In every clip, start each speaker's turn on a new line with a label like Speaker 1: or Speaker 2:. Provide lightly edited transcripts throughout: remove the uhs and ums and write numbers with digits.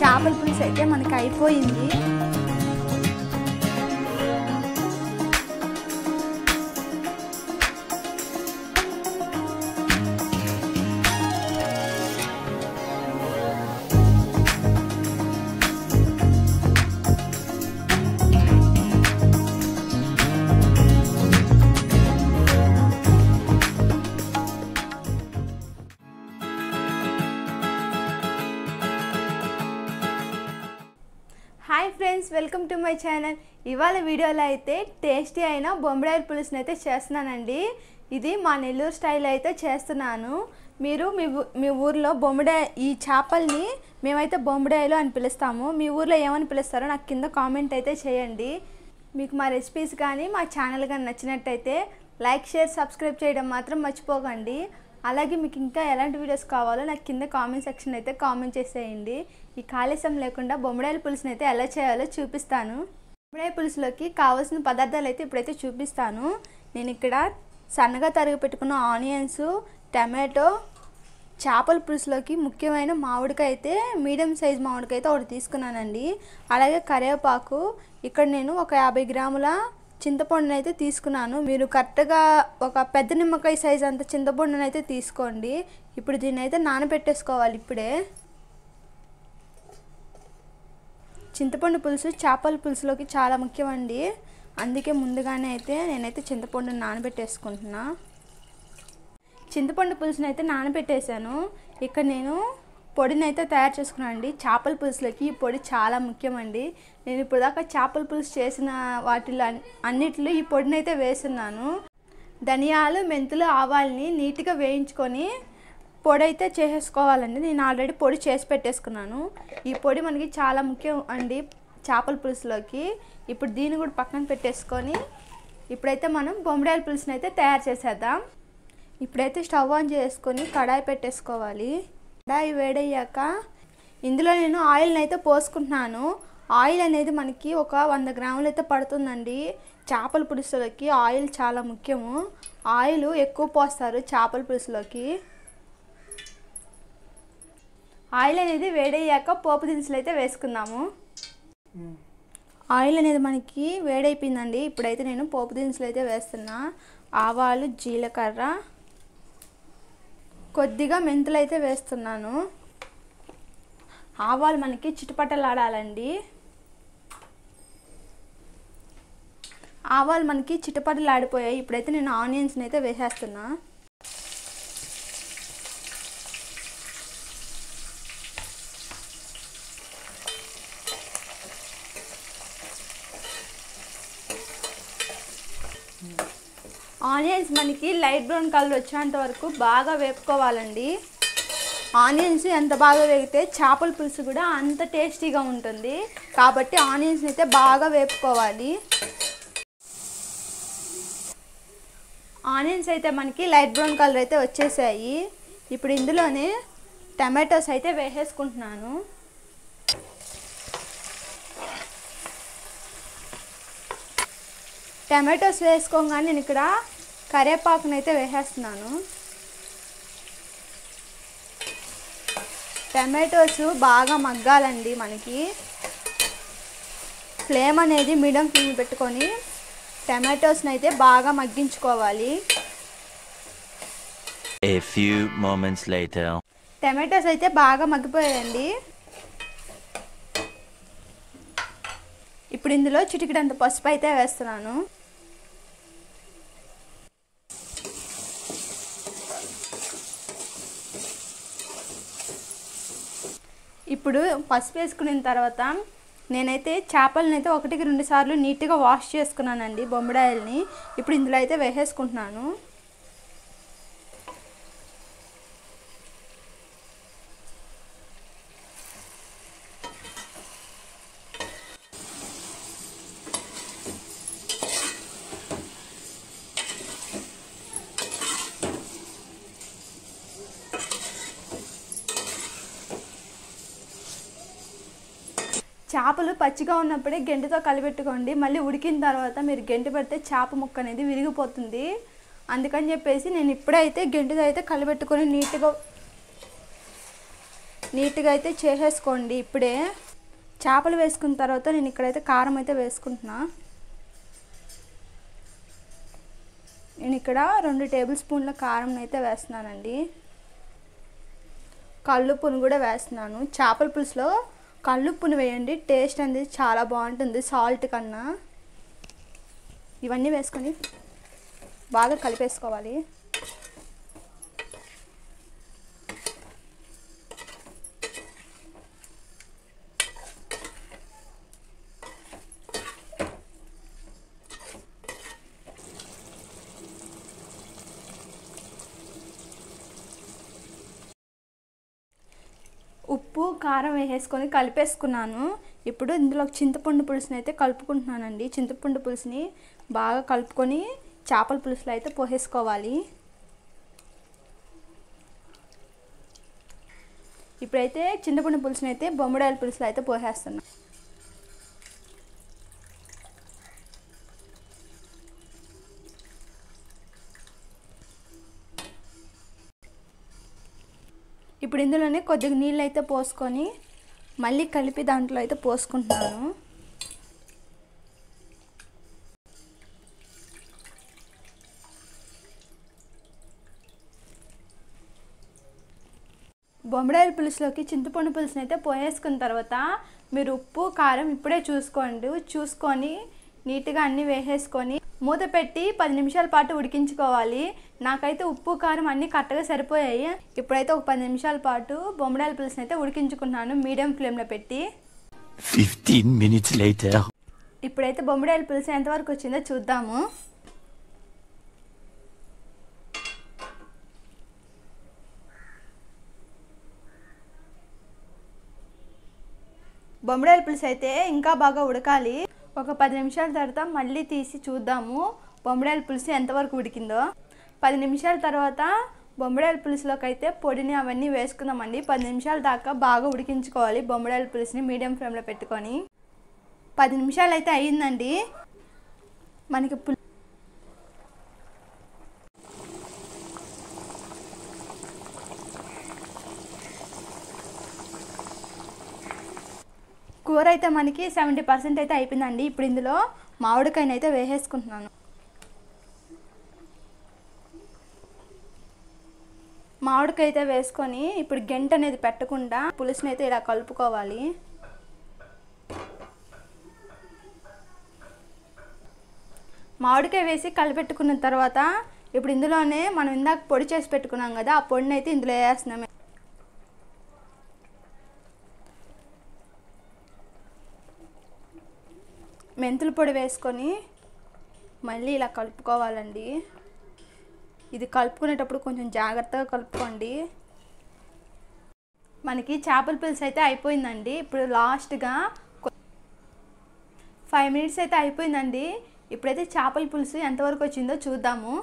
Speaker 1: చేపల పులుసు అయితే మనకి అయిపోయింది. Hi friends, welcome to my channel. ఇవాళ వీడియోలో అయితే టేస్టీ అయిన బొంబడాయిల పులుసుని అయితే చేస్తున్నానండి. ఇది మా నెల్లూరు స్టైల్ అయితే చేస్తున్నాను. మీరు మీ ఊర్లో ఈ చేపల్ని మేమైతే బొంబడాయిలు అని పిలుస్తాము. మీ ఊర్లో ఏమని పిలుస్తారో నాకు కింద కామెంట్ అయితే చేయండి. మీకు మా రెసిపీస్ కానీ మా ఛానల్ కానీ నచ్చినట్టయితే లైక్, షేర్, సబ్స్క్రైబ్ చేయడం మాత్రం మర్చిపోకండి. అలాగే మీకు ఇంకా ఎలాంటి వీడియోస్ కావాలో నాకు కింద కామెంట్ సెక్షన్ అయితే కామెంట్ చేసేయండి. ఈ కాళేశం లేకుండా బొంబడాయిల పులుసుని అయితే ఎలా చేయాలో చూపిస్తాను. బొంబడాయిల పులుసులోకి కావాల్సిన పదార్థాలు అయితే ఇప్పుడైతే చూపిస్తాను. నేను ఇక్కడ సన్నగా తరిగి పెట్టుకున్న ఆనియన్స్, టమాటో, చేపల పులుసులోకి ముఖ్యమైన మామిడికాయ అయితే మీడియం సైజ్ మామిడికాయ అయితే ఒకటి తీసుకున్నానండి. అలాగే కరివేపాకు, ఇక్కడ నేను ఒక 50 గ్రాముల చింతపండుని అయితే తీసుకున్నాను. మీరు కరెక్ట్గా ఒక పెద్ద నిమ్మకాయ సైజ్ అంత చింతపండుని అయితే తీసుకోండి. ఇప్పుడు దీన్ని అయితే నానబెట్టేసుకోవాలి. ఇప్పుడే చింతపండు పులుసు చేపల పులుసులోకి చాలా ముఖ్యమండి. అందుకే ముందుగానే అయితే నేనైతే చింతపండుని నానబెట్టేసుకుంటున్నా. చింతపండు పులుసుని అయితే నానబెట్టేశాను. ఇక్కడ నేను పొడిని అయితే తయారు చేసుకున్నాను అండి. చేపల పులుసులోకి ఈ పొడి చాలా ముఖ్యమండి. నేను ఇప్పుడు దాకా చేపల పులుసు చేసిన వాటిలో అన్నిట్లో ఈ పొడిని అయితే వేస్తున్నాను. ధనియాలు, మెంతులు, ఆవాల్ని నీట్గా వేయించుకొని పొడి అయితే చేసేసుకోవాలండి. నేను ఆల్రెడీ పొడి చేసి పెట్టేసుకున్నాను. ఈ పొడి మనకి చాలా ముఖ్యం అండి చేపల పులుసులోకి. ఇప్పుడు దీన్ని కూడా పక్కన పెట్టేసుకొని ఇప్పుడైతే మనం బొంబడాయిల పులుసుని అయితే తయారు చేసేద్దాం. ఇప్పుడైతే స్టవ్ ఆన్ చేసుకొని కడాయి పెట్టేసుకోవాలి. కడాయి వేడయ్యాక ఇందులో నేను ఆయిల్ని అయితే పోసుకుంటున్నాను. ఆయిల్ అనేది మనకి ఒక 100 గ్రాములు అయితే పడుతుందండి. చేపల పులుసులోకి ఆయిల్ చాలా ముఖ్యము. ఆయిల్ ఎక్కువ పోస్తారు చేపల పులుసులోకి. ఆయిల్ అనేది వేడయ్యాక పోపు దినుసులు అయితే వేసుకుందాము. ఆయిల్ అనేది మనకి వేడైపోయిందండి. ఇప్పుడైతే నేను పోపు దినుసులు అయితే వేస్తున్నా. ఆవాలు, జీలకర్ర, కొద్దిగా మెంతులు అయితే వేస్తున్నాను. ఆవాలు మనకి చిటపటలాడాలండి. ఆవాలు మనకి చిటపటలాడిపోయాయి. ఇప్పుడైతే నేను ఆనియన్స్ని అయితే వేసేస్తున్నా. ఆనియన్స్ మనకి లైట్ బ్రౌన్ కలర్ వచ్చేంత వరకు బాగా వేపుకోవాలండి. ఆనియన్స్ ఎంత బాగా వేగితే చేపల పులుసు కూడా అంత టేస్టీగా ఉంటుంది. కాబట్టి ఆనియన్స్ని అయితే బాగా వేపుకోవాలి. ఆనియన్స్ అయితే మనకి లైట్ బ్రౌన్ కలర్ అయితే వచ్చేసాయి. ఇప్పుడు ఇందులోనే టమాటోస్ అయితే వేసేసుకుంటున్నాను. టమాటోస్ వేసుకోగానే నేను ఇక్కడ కరివేపాకుని అయితే వేసేస్తున్నాను. టమాటోస్ బాగా మగ్గాలండి. మనకి ఫ్లేమ్ అనేది మీడియం ఫ్లేమ్ పెట్టుకొని టమాటోస్ని అయితే బాగా మగ్గించుకోవాలి.
Speaker 2: A few moments later.
Speaker 1: Tomatoes అయితే బాగా మగ్గిపోయాయండి. ఇప్పుడు ఇందులో చిటికెడంత పసుపు అయితే వేస్తున్నాను. ఇప్పుడు పసుపు వేసుకున్న తర్వాత నేనైతే చేపలను అయితే 1-2 సార్లు నీట్గా వాష్ చేసుకున్నానండి బొంబడాయిల్ని. ఇప్పుడు ఇందులో అయితే వేసేసుకుంటున్నాను. చేపలు పచ్చిగా ఉన్నప్పుడే గెంటితో కలిపెట్టుకోండి. మళ్ళీ ఉడికిన తర్వాత మీరు గెంటి పెడితే చేప ముక్క అనేది విరిగిపోతుంది. అందుకని చెప్పేసి నేను ఇప్పుడైతే గెంటితో అయితే కలిపెట్టుకొని నీట్గా అయితే చేసేసుకోండి. ఇప్పుడే చేపలు వేసుకున్న తర్వాత నేను ఇక్కడైతే కారం అయితే వేసుకుంటున్నా. నేను ఇక్కడ 2 టేబుల్ స్పూన్ల కారం అయితే వేస్తున్నానండి. కల్లుప్పును కూడా వేస్తున్నాను. చేపల పులుసులో కల్లుప్పును వేయండి, టేస్ట్ అనేది చాలా బాగుంటుంది సాల్ట్ కన్నా. ఇవన్నీ వేసుకొని బాగా కలిపేసుకోవాలి. ఉప్పు కారం వేసేసుకొని కలిపేసుకున్నాను. ఇప్పుడు ఇందులో చింతపండు పులుసుని అయితే కలుపుకుంటున్నానండి. చింతపండు పులుసుని బాగా కలుపుకొని చేపల పులుసులో అయితే పోసేసుకోవాలి. ఇప్పుడైతే చింతపండు పులుసుని అయితే బొమ్మడాయల పులుసులో అయితే పోసేస్తున్నా. ఇప్పుడు ఇందులోనే కొద్దిగా నీళ్ళు అయితే పోసుకొని మళ్ళీ కలిపి దాంట్లో అయితే పోసుకుంటున్నాను. బొమ్మడాయల పులుసులోకి చింతపండు పులుసుని అయితే పోసేసుకున్న తర్వాత మీరు ఉప్పు కారం ఇప్పుడే చూసుకొని నీట్గా అన్నీ వేసేసుకొని మూత పెట్టి 10 నిమిషాల పాటు ఉడికించుకోవాలి. నాకైతే ఉప్పు కారం అన్నీ కరెక్ట్గా సరిపోయాయి. ఇప్పుడైతే ఒక 10 నిమిషాల పాటు బొమ్మడాయల పులుసుని అయితే ఉడికించుకుంటున్నాను మీడియం ఫ్లేమ్లో పెట్టి.
Speaker 2: 15 minutes later.
Speaker 1: ఇప్పుడైతే బొమ్మడాయల పులుసు ఎంతవరకు వచ్చిందో చూద్దాము. బొమ్మడాయల పులుసు అయితే ఇంకా బాగా ఉడకాలి. ఒక 10 నిమిషాల తర్వాత మళ్ళీ తీసి చూద్దాము బొమ్మడాయల పులుసు ఎంతవరకు ఉడికిందో. 10 నిమిషాల తర్వాత బొమ్మడాయల పులుసులోకి అయితే పొడిని అవన్నీ వేసుకుందామండి. 10 నిమిషాల దాకా బాగా ఉడికించుకోవాలి బొమ్మడాయల పులుసుని మీడియం ఫ్లేమ్లో పెట్టుకొని. 10 నిమిషాలు అయితే అయ్యిందండి. మనకి కూర అయితే మనకి 70% అయితే అయిపోయిందండి. ఇప్పుడు ఇందులో మామిడికాయని అయితే వేసేసుకుంటున్నాను. మామిడికాయ అయితే వేసుకొని ఇప్పుడు గంట అనేది పెట్టకుండా పులుసుని అయితే ఇలా కలుపుకోవాలి. మామిడికాయ వేసి కలిపెట్టుకున్న తర్వాత ఇప్పుడు ఇందులోనే మనం ఇందాక పొడి చేసి పెట్టుకున్నాం కదా, ఆ పొడిని అయితే ఇందులో వేస్తున్నాం. మెంతుల పొడి వేసుకొని మళ్ళీ ఇలా కలుపుకోవాలండి. ఇది కలుపుకునేటప్పుడు కొంచెం జాగ్రత్తగా కలుపుకోండి. మనకి చేపల పులుసు అయితే అయిపోయిందండి. ఇప్పుడు లాస్ట్గా 5 మినిట్స్ అయితే అయిపోయిందండి. ఇప్పుడైతే చేపల పులుసు ఎంతవరకు వచ్చిందో చూద్దాము.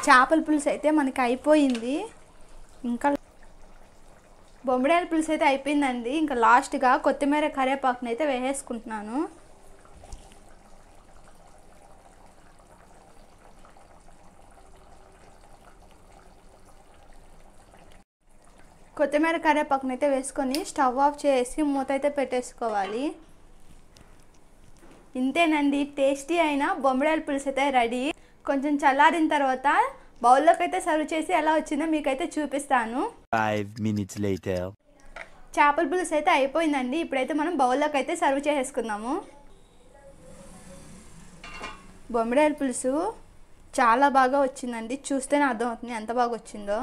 Speaker 1: చేపల పులుసు అయితే మనకి అయిపోయింది. ఇంకా బొమ్మడాయల పులుసు అయితే అయిపోయిందండి. ఇంకా లాస్ట్గా కొత్తిమీర కరివేపాకుని అయితే వేసేసుకుంటున్నాను. కొత్తిమీర కరివేపాకుని అయితే వేసుకొని స్టవ్ ఆఫ్ చేసి మూత అయితే పెట్టేసుకోవాలి. ఇంతేనండి, టేస్టీ అయిన బొమ్మడాయల పులుసు అయితే రెడీ. కొంచెం చల్లారిన తర్వాత బౌల్లోకి అయితే సర్వ్ చేసి ఎలా వచ్చిందో మీకైతే చూపిస్తాను.
Speaker 2: 5 minutes later.
Speaker 1: చేపల పులుసు అయితే అయిపోయిందండి. ఇప్పుడైతే మనం బౌల్లోకి అయితే సర్వ్ చేసేసుకుందాము. బొమ్మడాయల పులుసు చాలా బాగా వచ్చిందండి. చూస్తేనే అర్థమవుతుంది ఎంత బాగా వచ్చిందో.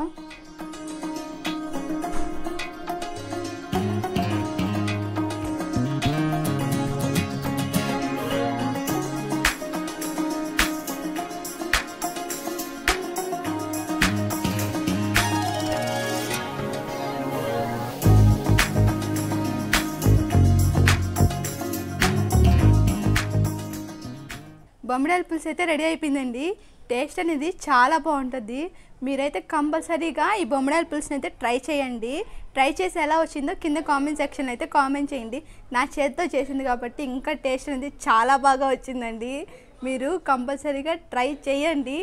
Speaker 1: బొమ్మడాయల పులుసు అయితే రెడీ అయిపోయిందండి. టేస్ట్ అనేది చాలా బాగుంటుంది. మీరైతే కంపల్సరీగా ఈ బొమ్మడాయిల పులుసుని అయితే ట్రై చేయండి. ట్రై చేసి ఎలా వచ్చిందో కింద కామెంట్ సెక్షన్లో అయితే కామెంట్ చేయండి. నా చేతితో చేసింది కాబట్టి ఇంకా టేస్ట్ అనేది చాలా బాగా వచ్చిందండి. మీరు కంపల్సరీగా ట్రై చేయండి.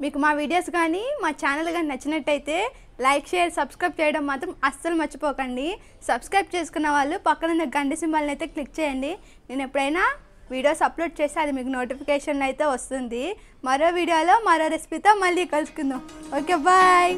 Speaker 1: మీకు మా వీడియోస్ కానీ మా ఛానల్ కానీ నచ్చినట్టయితే లైక్ షేర్ సబ్స్క్రైబ్ చేయడం మాత్రం అస్సలు మర్చిపోకండి. సబ్స్క్రైబ్ చేసుకున్న వాళ్ళు పక్కన గంట సింబల్ని అయితే క్లిక్ చేయండి. నేను ఎప్పుడైనా వీడియోస్ అప్లోడ్ చేస్తే అది మీకు నోటిఫికేషన్ అయితే వస్తుంది. మరో వీడియోలో మరో రెసిపీతో మళ్ళీ కలుసుకుందాం. Okay, bye.